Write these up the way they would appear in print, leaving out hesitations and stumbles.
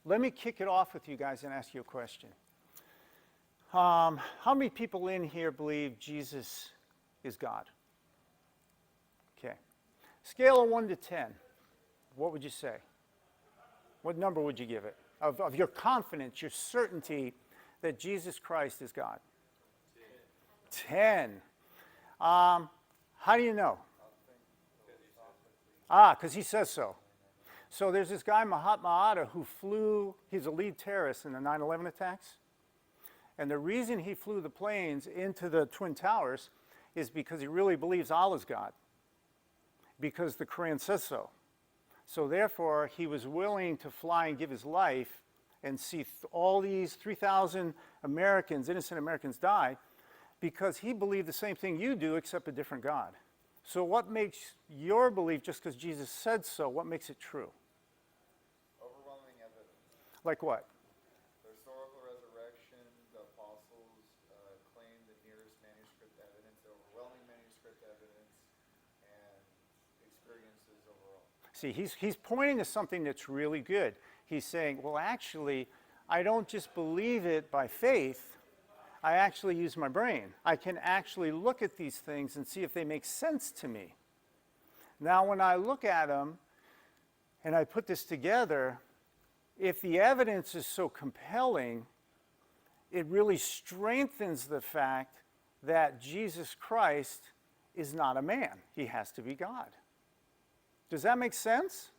Let me kick it off with you guys and ask you a question. How many people in here believe Jesus is God? Okay. Scale of 1 to 10, what would you say? What number would you give it? Of your confidence, your certainty that Jesus Christ is God? 10. How do you know? Because he says so. So there's this guy, Mahatma Atta, who flew, he's a lead terrorist in the 9/11 attacks. And the reason he flew the planes into the Twin Towers is because he really believes Allah's God, because the Quran says so. So therefore, he was willing to fly and give his life and see all these 3,000 Americans, innocent Americans, die, because he believed the same thing you do, except a different God. So what makes your belief, just because Jesus said so, what makes it true? Overwhelming evidence. Like what? The historical resurrection, the apostles claim the nearest manuscript evidence, the overwhelming manuscript evidence, and experiences overall. See, he's pointing to something that's really good. He's saying, well, actually, I don't just believe it by faith. I actually use my brain. I can actually look at these things and see if they make sense to me. Now, when I look at them and I put this together, if the evidence is so compelling, it really strengthens the fact that Jesus Christ is not a man. He has to be God. Does that make sense?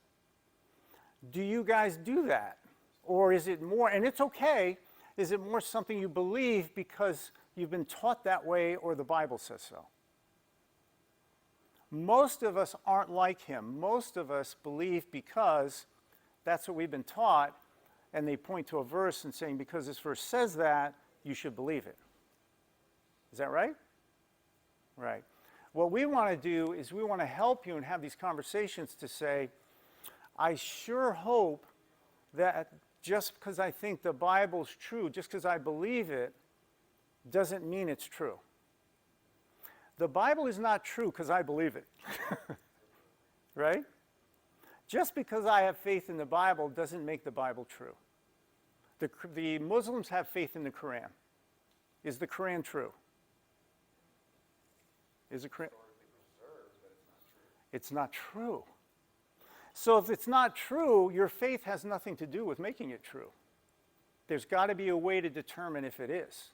Do you guys do that? Or is it more, and it's okay, is it more something you believe because you've been taught that way or the Bible says so? Most of us aren't like him. Most of us believe because that's what we've been taught, and they point to a verse and saying, because this verse says that, you should believe it. Is that right? Right. What we want to do is we want to help you and have these conversations to say, I sure hope that just because I think the Bible's true, just because I believe it, doesn't mean it's true. The Bible is not true because I believe it. Right? Just because I have faith in the Bible doesn't make the Bible true. The Muslims have faith in the Quran. Is the Quran true? Is the Quran? It's not true. So if it's not true, your faith has nothing to do with making it true. There's got to be a way to determine if it is.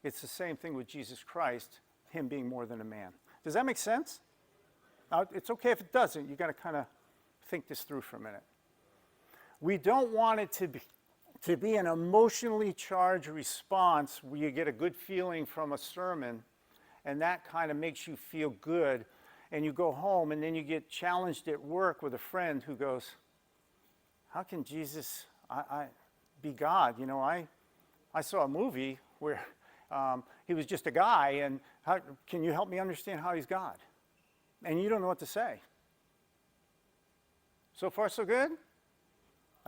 It's the same thing with Jesus Christ, him being more than a man. Does that make sense? It's okay if it doesn't. You've got to kind of think this through for a minute. We don't want it to be an emotionally charged response where you get a good feeling from a sermon, and that kind of makes you feel good. And you go home, and then you get challenged at work with a friend who goes, how can Jesus be God? You know, I saw a movie where he was just a guy, and can you help me understand how he's God? And you don't know what to say. So far, so good?